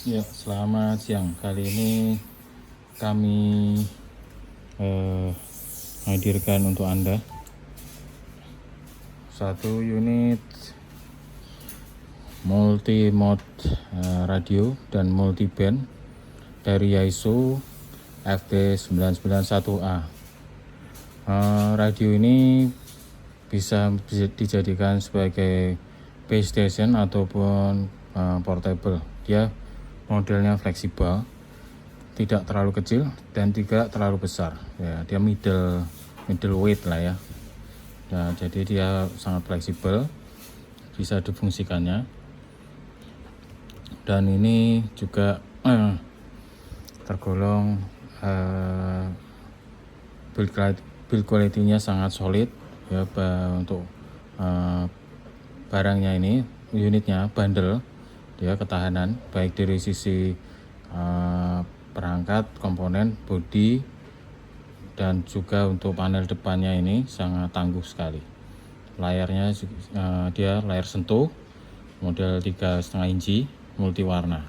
Ya, selamat siang. Kali ini kami hadirkan untuk Anda satu unit multi mode radio dan multi band dari Yaesu FT991A. Radio ini bisa dijadikan sebagai base station ataupun portable. Dia modelnya fleksibel, tidak terlalu kecil dan tidak terlalu besar. Ya, dia middleweight lah ya. Nah, jadi dia sangat fleksibel, bisa difungsikannya. Dan ini juga tergolong build quality-nya sangat solid ya, untuk barangnya ini, unitnya bandel, dia ketahanan baik dari sisi perangkat, komponen, bodi, dan juga untuk panel depannya ini sangat tangguh sekali. Layarnya dia layar sentuh model 3,5 inci multi warna.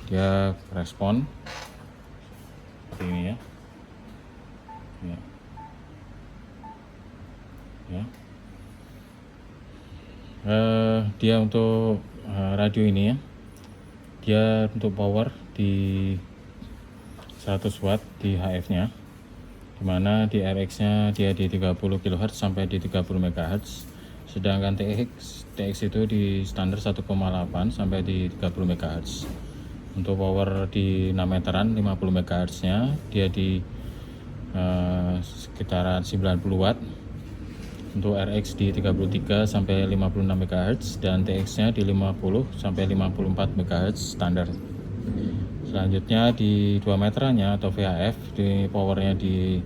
Dia respon seperti ini ya. Dia untuk radio ini ya, dia untuk power di 100 watt di HF nya, dimana di RX nya dia di 30 kHz sampai di 30 MHz, sedangkan TX itu di standar 1,8 sampai di 30 MHz. Untuk power di 6 meteran 50 MHz nya dia di sekitaran 90 watt. Untuk RX di 33 sampai 56 MHz dan TX-nya di 50 sampai 54 MHz standar. Selanjutnya di 2 meterannya atau VHF di powernya di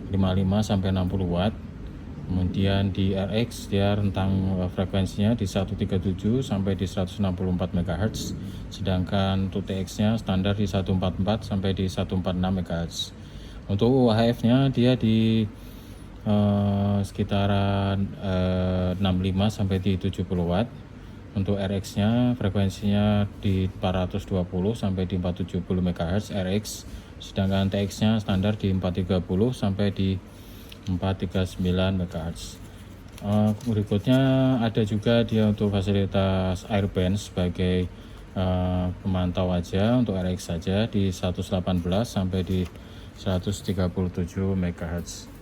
55 sampai 60 watt. Kemudian di RX dia rentang frekuensinya di 137 sampai di 164 MHz, sedangkan untuk TX-nya standar di 144 sampai di 146 MHz. Untuk UHF-nya dia di sekitaran 65 sampai di 70 watt. Untuk RX-nya frekuensinya di 420 sampai di 470 MHz RX, sedangkan TX-nya standar di 430 sampai di 439 MHz. Berikutnya ada juga dia untuk fasilitas airband sebagai pemantau aja. Untuk RX saja di 118 sampai di 137 MHz.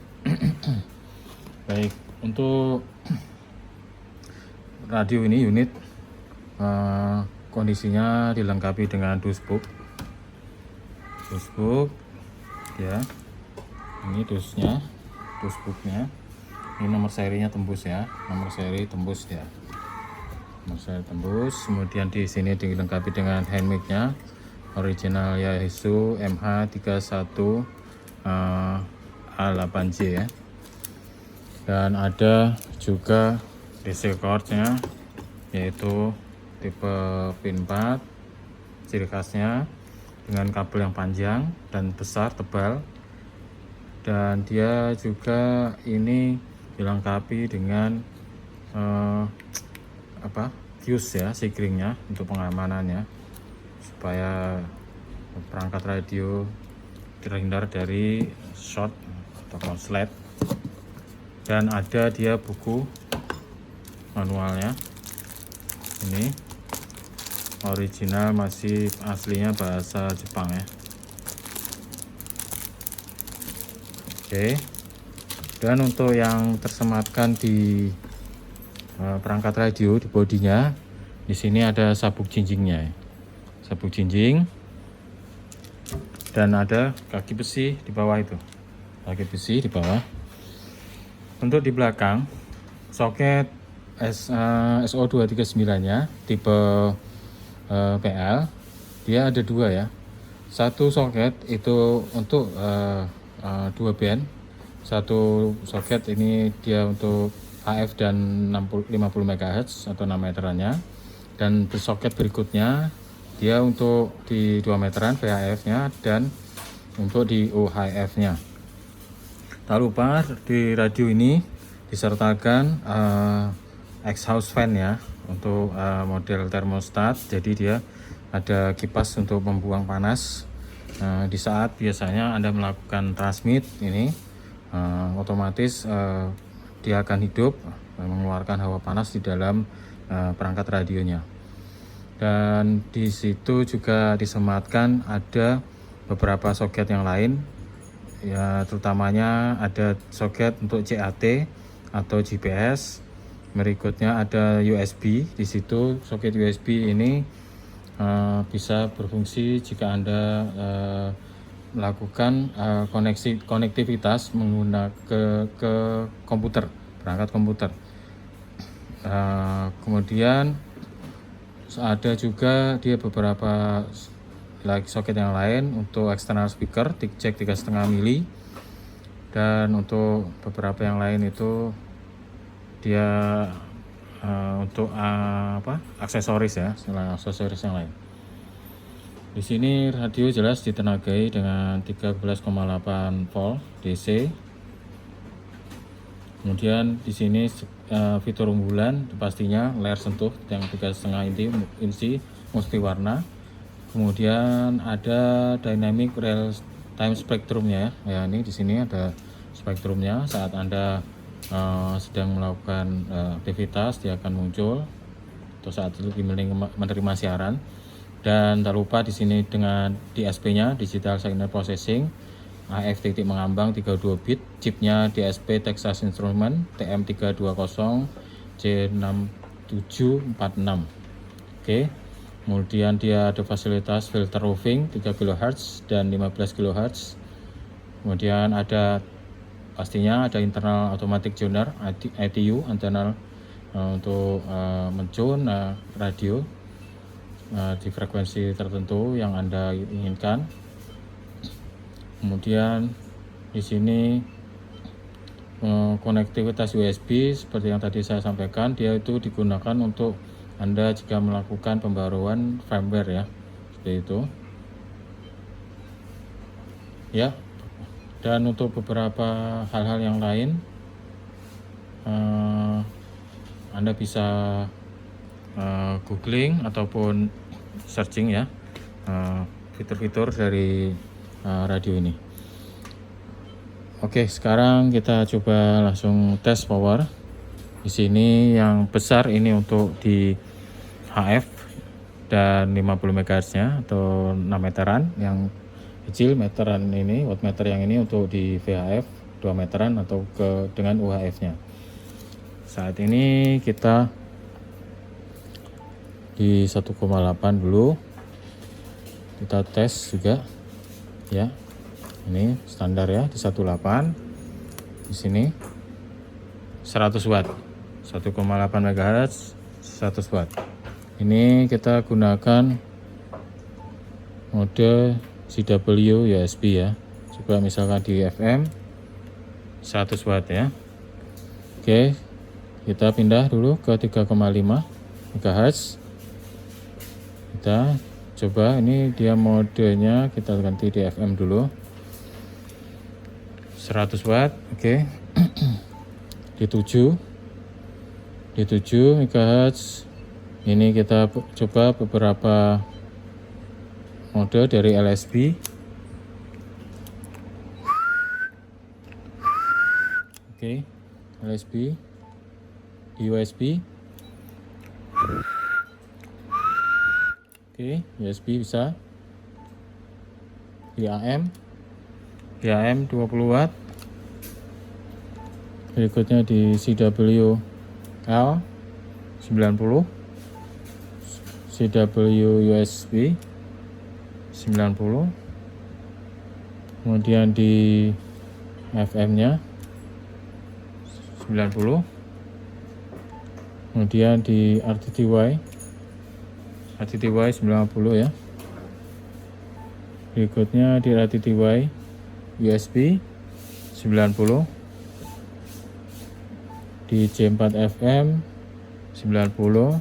Baik, untuk radio ini unit kondisinya dilengkapi dengan dusbook ya. Ini dusbooknya. Ini nomor serinya tembus ya, nomor seri tembus. Kemudian di sini dilengkapi dengan hand mic-nya original Yaesu MH31 A8J ya. Dan ada juga DC cord-nya, yaitu tipe pin 4, ciri khasnya dengan kabel yang panjang dan besar, tebal. Dan dia juga ini dilengkapi dengan fuse ya, sikringnya untuk pengamanannya, supaya perangkat radio terhindar dari short atau konslet. Dan ada dia buku manualnya, ini original, masih aslinya bahasa Jepang ya. Oke. Dan untuk yang tersematkan di perangkat radio di bodinya, di sini ada sabuk jinjingnya, sabuk jinjing, dan ada kaki besi di bawah itu, Untuk di belakang soket SO239-nya tipe PL, dia ada dua ya. Satu soket itu untuk 2 band. Satu soket ini dia untuk HF dan 50 MHz atau 6 meterannya. Dan soket berikutnya dia untuk di 2 meteran VHF-nya dan untuk di UHF-nya. Tak lupa di radio ini disertakan exhaust fan ya, untuk model termostat, jadi dia ada kipas untuk membuang panas. Di saat biasanya Anda melakukan transmit ini, otomatis dia akan hidup mengeluarkan hawa panas di dalam perangkat radionya. Dan di situ juga disematkan ada beberapa soket yang lain, ya, terutamanya ada soket untuk CAT atau GPS. Berikutnya ada USB. Di situ soket USB ini bisa berfungsi jika Anda melakukan konektivitas menggunakan ke komputer, perangkat komputer. Kemudian ada juga dia beberapa soket yang lain untuk external speaker, jack 3,5 mili, dan untuk beberapa yang lain itu dia untuk aksesoris ya, aksesoris yang lain. Di sini radio jelas ditenagai dengan 13,8 volt DC. Kemudian di sini fitur unggulan pastinya layar sentuh yang 3,5 inci multiwarna. Kemudian ada dynamic real time spektrumnya ya. Ini di sini ada spektrumnya. Saat Anda sedang melakukan aktivitas, dia akan muncul atau saat itu menerima siaran. Dan tak lupa di sini dengan DSP-nya, Digital Signal Processing, AF titik mengambang 32 bit, chipnya DSP Texas Instruments TM320 J6746. Oke. Kemudian dia ada fasilitas filter roving 3 kHz dan 15 kHz. Kemudian ada pastinya ada internal automatic tuner ITU, antena untuk mencun radio di frekuensi tertentu yang Anda inginkan. Kemudian di sini konektivitas USB seperti yang tadi saya sampaikan, dia itu digunakan untuk Anda jika melakukan pembaruan firmware ya, seperti itu ya. Dan untuk beberapa hal-hal yang lain Anda bisa googling ataupun searching ya fitur-fitur dari radio ini. Oke, sekarang kita coba langsung tes power. Di sini yang besar ini untuk di HF dan 50 MHz-nya atau 6 meteran. Yang kecil meteran ini, wattmeter yang ini untuk di VHF 2 meteran atau dengan UHF-nya. Saat ini kita di 1,8 dulu. Kita tes juga ya. Ini standar ya di 18. Di sini 100 watt. 1,8 MHz 100 watt. Ini kita gunakan mode CW USB ya. Coba misalkan di FM 100 watt ya. Oke, kita pindah dulu ke 3,5 MHz. Kita coba, ini dia modenya, kita ganti di FM dulu 100 watt. Oke. Di 7 MHz. Ini kita coba beberapa mode dari LSB. Oke, LSB, di USB. Oke, USB bisa. Di AM 20 watt. Berikutnya di CWL 90, CW USB 90, kemudian di FM nya 90, kemudian di RTTY 90 ya. Berikutnya di RTTY USB 90, di J4 FM 90,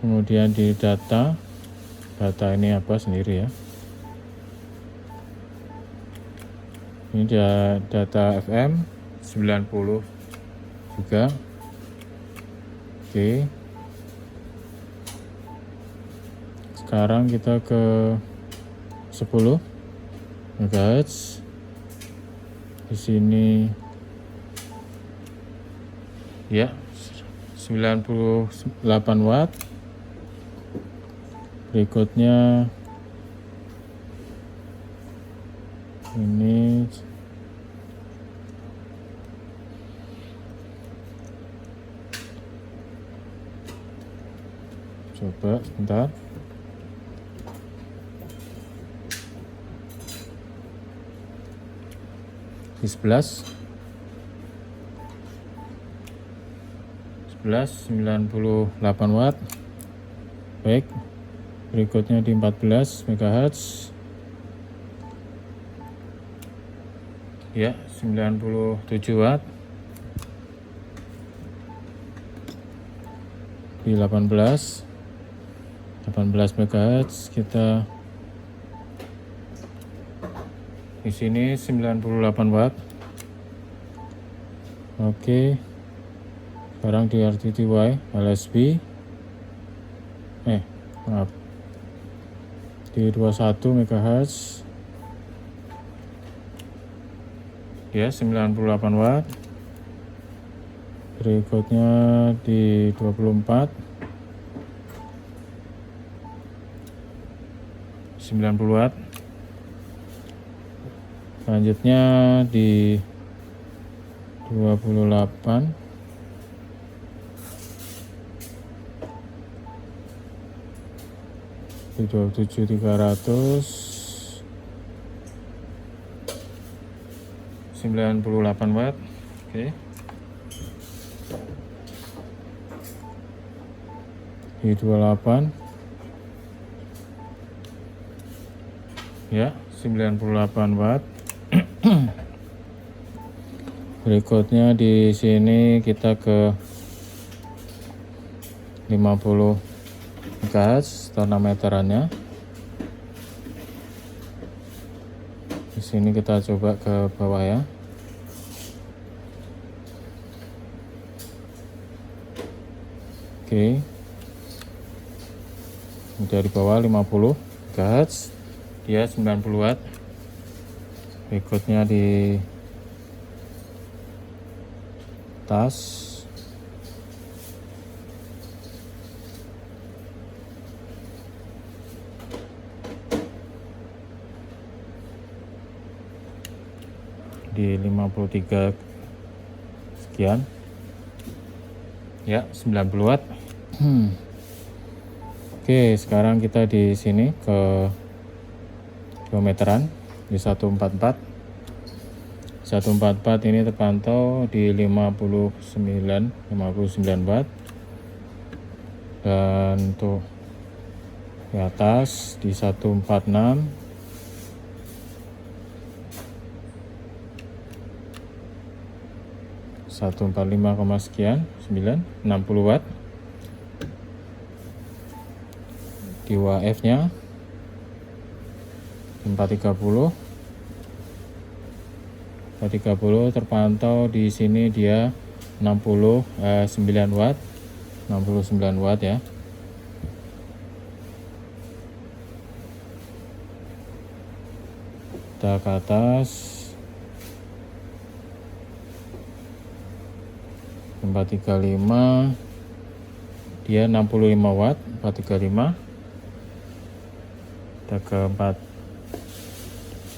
kemudian di data ini apa sendiri ya, ini dia data FM 90 juga. Oke, Sekarang kita ke 10 MHz. Di sini ya 98 watt. Berikutnya ini coba sebentar. Di 11 98 watt. Baik, berikutnya di 14 MHz ya 97 watt. Di 18 MHz kita di sini 98 watt. Oke, sekarang di RTTY LSB maaf, di 21 MHz ya 98 watt. Berikutnya di 24 90 watt. Selanjutnya di 28 di 27 300 98 watt. Oke. Di 28 ya 98 watt. Berikutnya di sini kita ke 50 MHz atau 6 meterannya. Di sini kita coba ke bawah ya. Oke. Udah di bawah 50 MHz. Dia 90 watt. Berikutnya di atas di 53 sekian ya 90 watt. Oke, sekarang kita di sini ke kilometeran di 144 ini terpantau di 59 watt. Dan untuk di atas di 146 145, sekian 60 watt. Di UHF nya 430 terpantau di sini dia 69 watt ya. Kita ke atas 435 dia 65 watt 435. Kita ke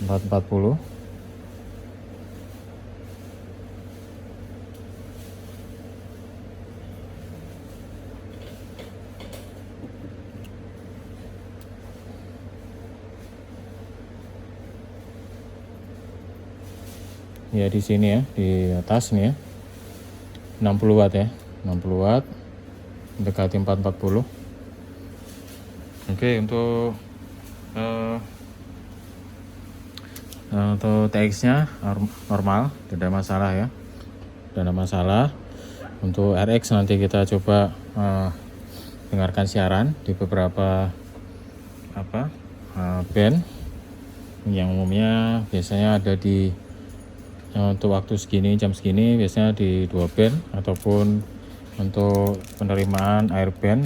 440 ya di sini ya, di atas nih ya 60 watt ya, 60 watt mendekati 440. Oke, untuk TX nya normal, tidak ada masalah ya, tidak ada masalah. Untuk RX nanti kita coba dengarkan siaran di beberapa band yang umumnya biasanya ada di untuk waktu segini, jam segini biasanya di 2 band, ataupun untuk penerimaan airband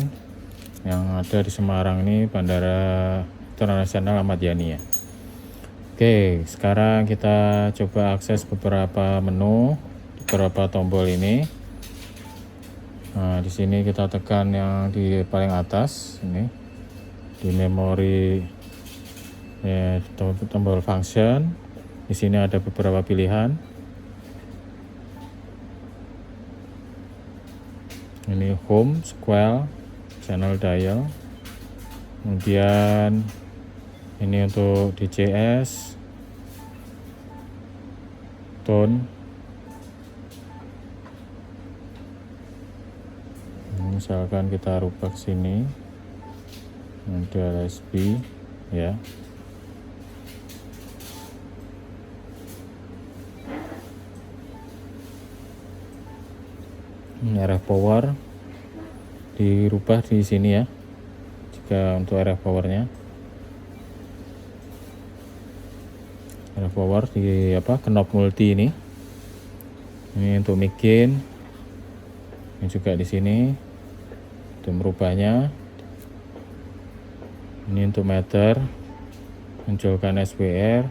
yang ada di Semarang ini, Bandara Internasional Ahmad Yani ya. Oke, sekarang kita coba akses beberapa menu, beberapa tombol ini. Nah, di sini kita tekan yang di paling atas ini, di memori ya, tombol function. Di sini ada beberapa pilihan. Ini home, scroll, channel dial. Kemudian ini untuk DCS, tone. Misalkan kita rubah ke sini, ada LSB ya. Ini RF power dirubah di sini ya. Jika untuk RF powernya, RF power di knob multi ini. Ini untuk mic-in. Ini juga di sini. Untuk merubahnya, ini untuk meter, munculkan SWR,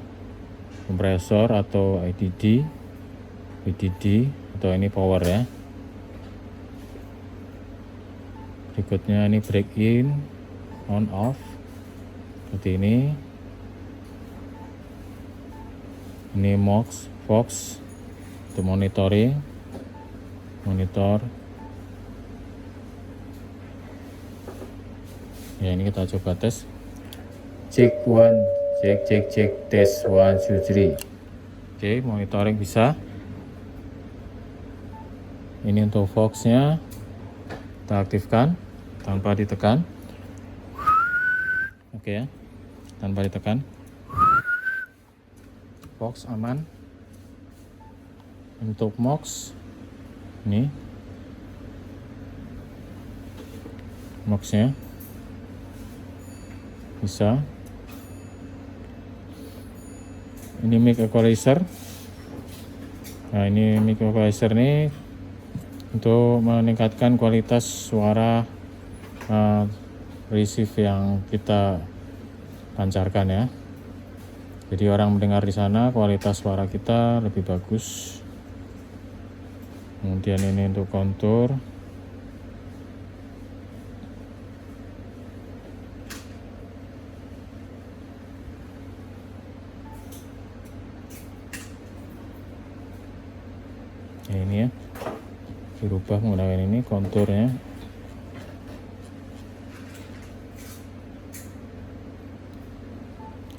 kompresor atau IDD, VDD, atau ini power ya. Berikutnya ini break in, on off, seperti ini. Ini Fox untuk monitoring, monitor. Ya, ini kita coba tes. Cek tes 1 2 3. Oke, monitoring bisa. Ini untuk Fox-nya kita aktifkan tanpa ditekan. Oke ya, tanpa ditekan. Fox aman. Untuk MOX ini MOX-nya bisa. Ini mic equalizer. Nah, ini mic equalizer ini untuk meningkatkan kualitas suara receive yang kita pancarkan ya. Jadi orang mendengar di sana kualitas suara kita lebih bagus. Kemudian ini untuk kontur. Ya, ini ya, dirubah menggunakan ini konturnya.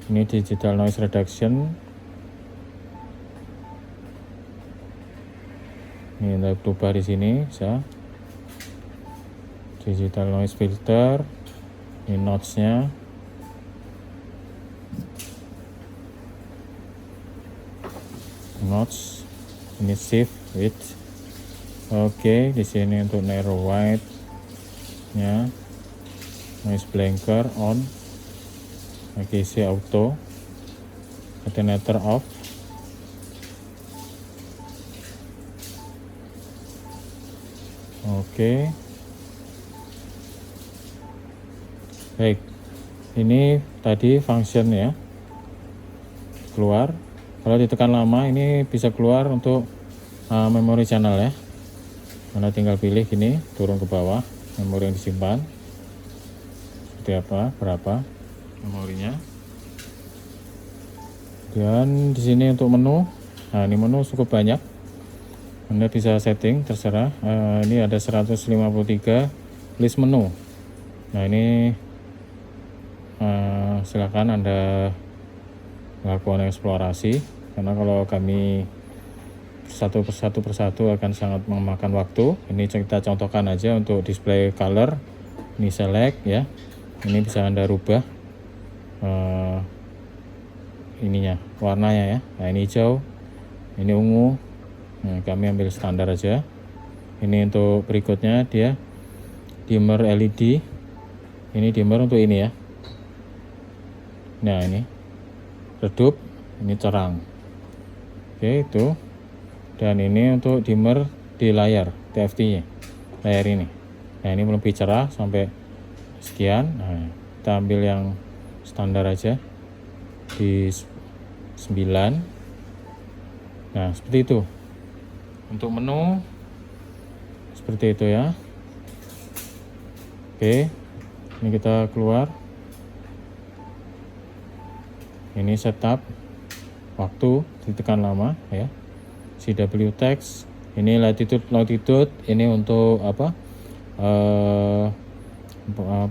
Ini digital noise reduction. Ini kita berubah di sini bisa. Digital noise filter. Ini notch-nya. Notch. Ini shift width. Oke, di sini untuk narrow wide-nya. Noise blanker on. AKC auto, alternator off. Oke. Baik. Ini tadi function ya. Keluar. Kalau ditekan lama ini bisa keluar untuk memori channel ya. Anda tinggal pilih gini, turun ke bawah memori yang disimpan. Seperti apa, berapa memorinya. Dan di sini untuk menu. Nah, ini menu cukup banyak. Anda bisa setting terserah. Ini ada 153 list menu. Nah, ini silakan Anda melakukan eksplorasi, karena kalau kami satu persatu akan sangat memakan waktu. Ini kita contohkan aja untuk display color. Ini select ya. Ini bisa Anda rubah ininya, warnanya ya. Nah, ini hijau, ini ungu. Nah, kami ambil standar aja. Ini untuk berikutnya dia dimmer LED. Ini dimmer untuk ini ya. Nah, ini redup, ini terang. Oke, itu. Dan ini untuk dimmer di layar TFT-nya, layar ini. Nah, ini lebih cerah sampai sekian. Nah, kita ambil yang standar aja di 9. Nah, seperti itu. Untuk menu seperti itu ya. Oke, ini kita keluar. Ini setup, waktu ditekan lama ya. CW text, ini latitude longitude, ini untuk apa?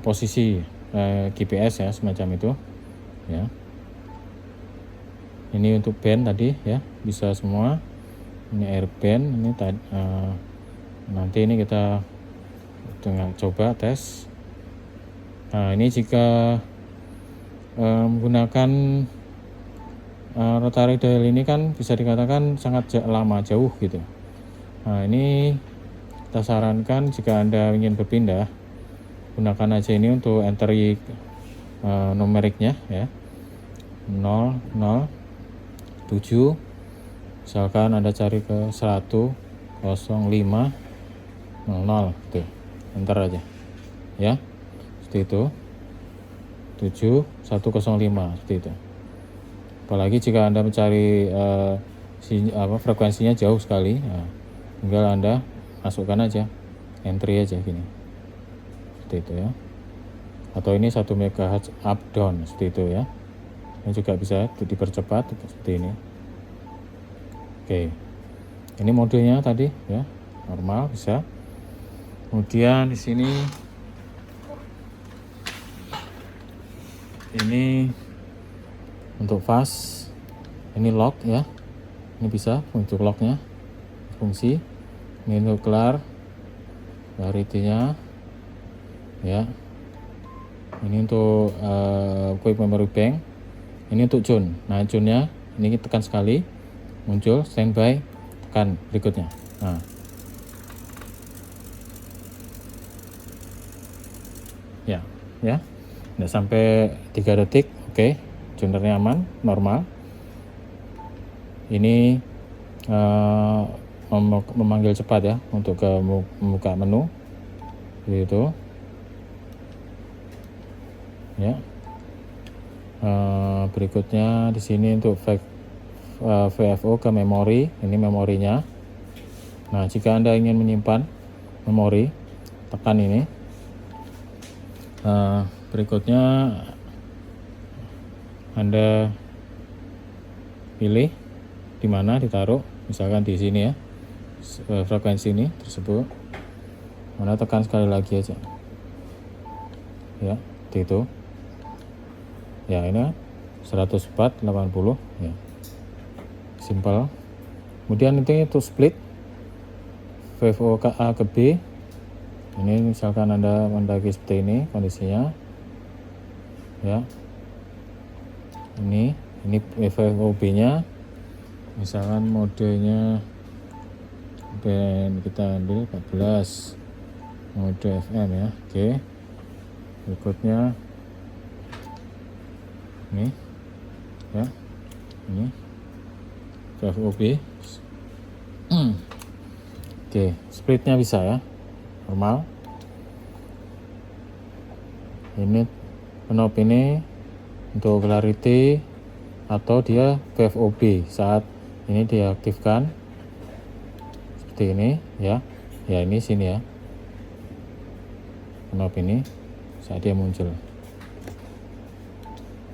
Posisi GPS ya, semacam itu ya. Ini untuk band tadi ya, bisa semua. Ini air band, ini nanti ini kita coba tes. Nah, ini jika menggunakan rotary dial ini kan bisa dikatakan sangat lama, jauh gitu. Nah, ini kita sarankan jika Anda ingin berpindah, gunakan aja ini untuk entry numeriknya ya. 0, 0, 7. Misalkan Anda cari ke 1, 0, 5, 0, tuh. Enter aja. Ya. Seperti itu. 7, 105 seperti itu. Apalagi jika Anda mencari frekuensinya jauh sekali, nah, tinggal Anda masukkan aja, entry aja gini, seperti itu ya. Atau ini 1 MHz up down seperti itu ya. Ini juga bisa dipercepat seperti ini. Oke, ini modenya tadi ya, normal bisa. Kemudian di sini ini untuk fast, ini lock ya, ini bisa untuk locknya fungsi. Ini untuk kelar clarity-nya ya. Ini untuk quick memory bank. Ini untuk June. Nah, June-nya ini tekan sekali, muncul standby, tekan berikutnya. Nah, ya, nggak sampai 3 detik. Oke, tunernya aman, normal. Ini memanggil cepat ya untuk ke membuka menu, gitu ya. Berikutnya di sini untuk VFO ke memori, ini memorinya. Nah, jika Anda ingin menyimpan memori, tekan ini. Berikutnya Anda pilih di mana ditaruh, misalkan di sini ya, frekuensi ini tersebut. Anda tekan sekali lagi aja ya, itu ya, ini 104.80 ya, simple. Kemudian itu split VFO ke A ke B. Ini misalkan Anda mendaki seperti ini kondisinya ya. Ini VFO B nya, misalkan modenya band kita ambil 14 mode FM ya. Oke, berikutnya ini ya, ini VFO B. Oke, splitnya bisa ya, normal. Ini knob ini untuk clarity atau dia VFOB saat ini diaktifkan seperti ini ya. Ya, ini sini ya, knob ini saat dia muncul.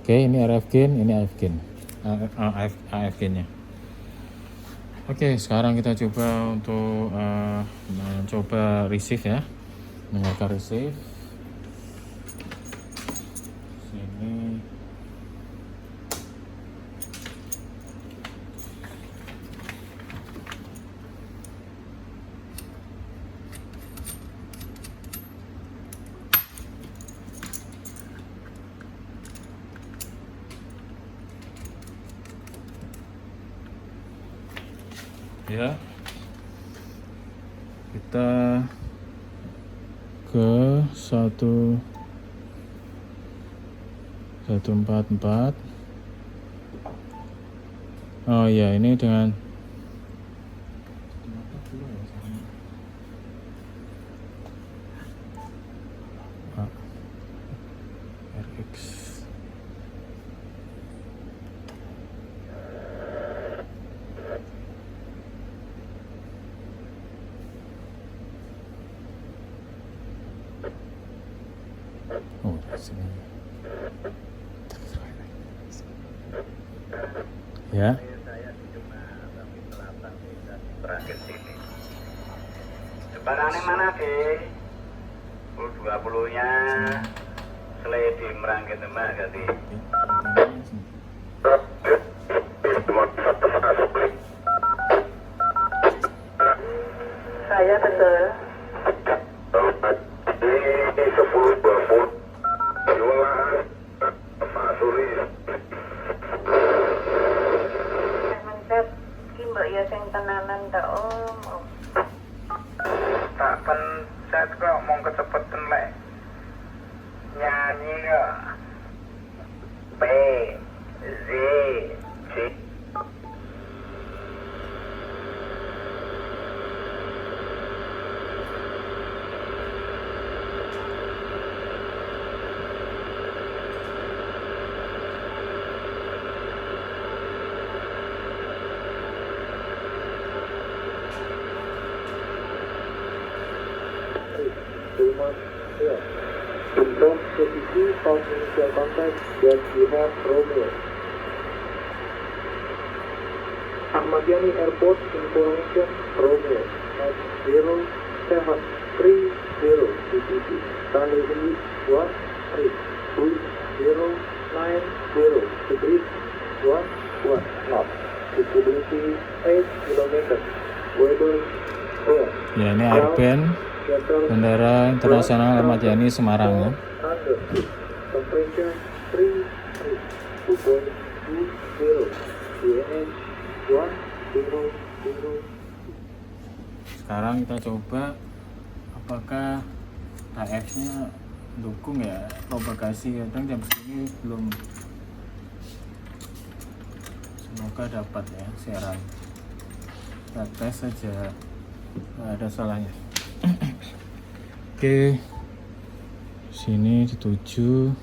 Oke, ini RF gain, ini AF gain, AF gainnya. Oke, sekarang kita coba untuk mencoba receive ya, mendengarkan receive. Sini ya, kita ke 144. Oh ya, ini dengan Fix. Oh, sini. Ya. Barangnya mana deh? 20-nya seledi merangkit mbak ganti. Saya betul. Ini 10-20 jualan Pak Suri. Mencet kimbok ya sing tenanan tak om. Tak pencet kok mau kecepatan lek nyanyi kok. B Z C. Untuk posisi initial contact dan jihad Romeo. Ahmad Yani Airport Information Romeo at 0730 CTC. Runway 13 degree 11 knot. Visibility 8 km. Weather clear. Ya, ini airband Bandara Internasional Ahmad Yani Semarang ya. Temperature 2.20 DNS 100. Sekarang kita coba apakah HF-nya dukung ya propagasi. Kadang jam segini belum, semoga dapat ya siaran. Kita tes saja, nggak ada salahnya. Oke, sini dituju.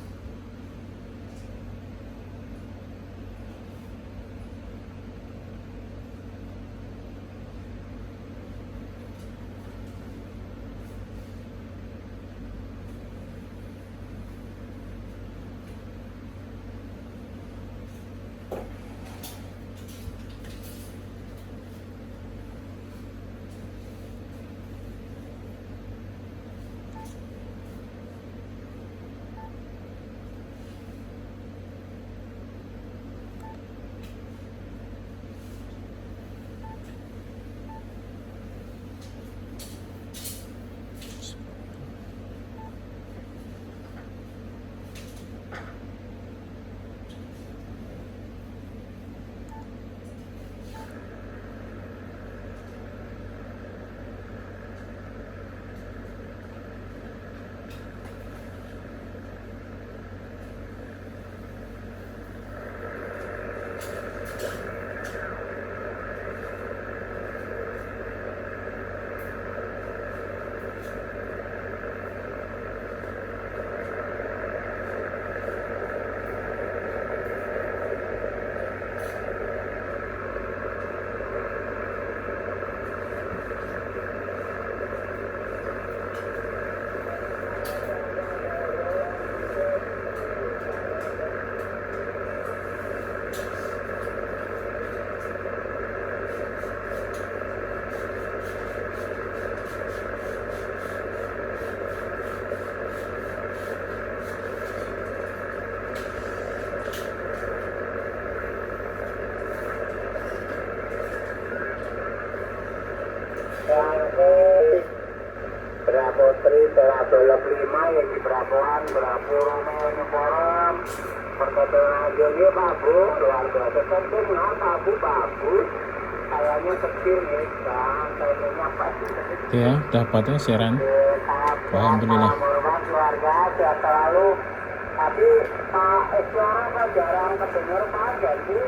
Bravo 3, Bravo 5 yang di Bravoan, Bravo Romeo Uniform. Perketuan dia babu, luar biasa penting lah, bagus. Kayaknya kecil nih, kan, kayaknya pasti kecil. Ya, dapatnya siaran. Alhamdulillah. Keluarga sehat selalu. Tapi Pak suara kan jarang kedengar Pak, jadi.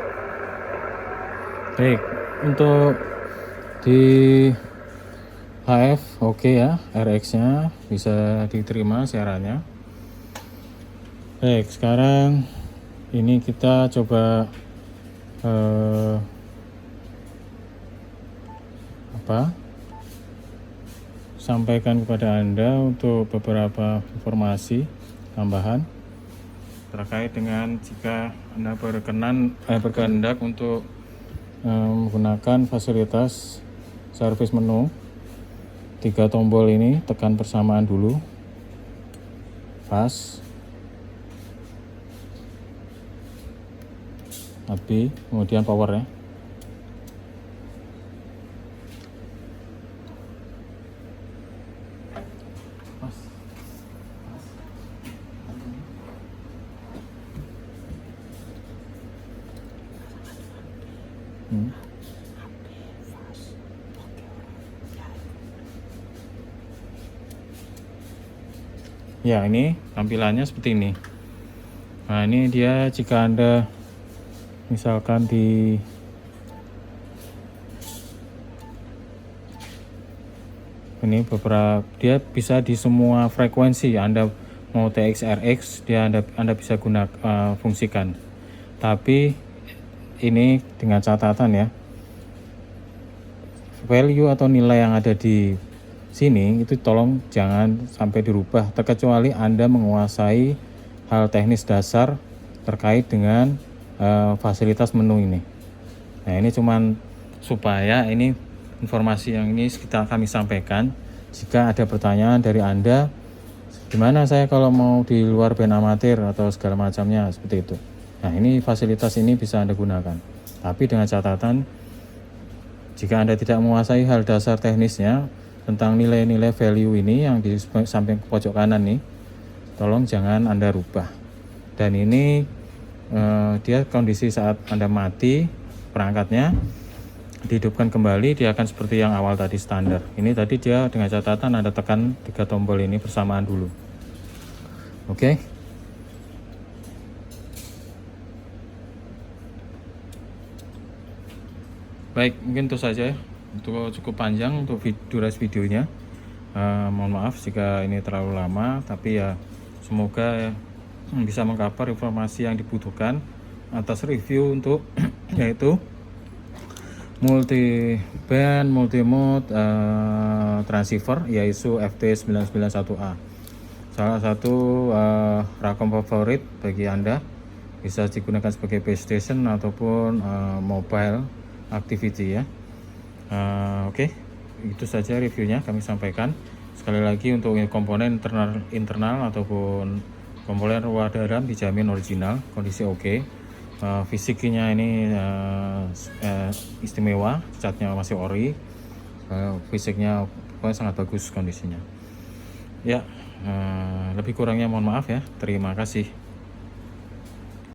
Baik, untuk di HF oke ya, RX nya bisa diterima siarannya. Baik, sekarang ini kita coba sampaikan kepada Anda untuk beberapa informasi tambahan terkait dengan jika Anda berkehendak untuk menggunakan fasilitas servis menu. 3 tombol ini tekan bersamaan dulu, pas, habis, kemudian power ya. Ya, ini tampilannya seperti ini. Nah, ini dia jika Anda misalkan di ini beberapa, dia bisa di semua frekuensi. Anda mau TX RX dia Anda bisa fungsikan. Tapi ini dengan catatan ya, value atau nilai yang ada di sini itu tolong jangan sampai dirubah, terkecuali Anda menguasai hal teknis dasar terkait dengan fasilitas menu ini. Nah, ini cuman supaya ini informasi yang ini kami sampaikan. Jika ada pertanyaan dari Anda, gimana saya kalau mau di luar band amatir atau segala macamnya seperti itu. Nah, ini fasilitas ini bisa Anda gunakan. Tapi dengan catatan, jika Anda tidak menguasai hal dasar teknisnya tentang nilai-nilai value ini yang di samping pojok kanan nih, tolong jangan Anda rubah. Dan ini dia kondisi saat Anda mati perangkatnya, dihidupkan kembali, dia akan seperti yang awal tadi, standar. Ini tadi dia dengan catatan Anda tekan 3 tombol ini bersamaan dulu. Oke. Baik, mungkin itu saja ya. Untuk cukup panjang untuk durasi videonya. Mohon maaf jika ini terlalu lama, tapi ya semoga bisa mengcover informasi yang dibutuhkan atas review untuk yaitu multi band, multi mode transceiver yaitu FT991A. Salah satu Racom favorit bagi Anda, bisa digunakan sebagai base station ataupun mobile activity ya. Oke, itu saja reviewnya kami sampaikan. Sekali lagi untuk komponen internal ataupun komponen wadah RAM dijamin original, kondisi oke. Fisiknya ini istimewa, catnya masih ori. Fisiknya pokoknya sangat bagus kondisinya. Ya, lebih kurangnya mohon maaf ya. Terima kasih.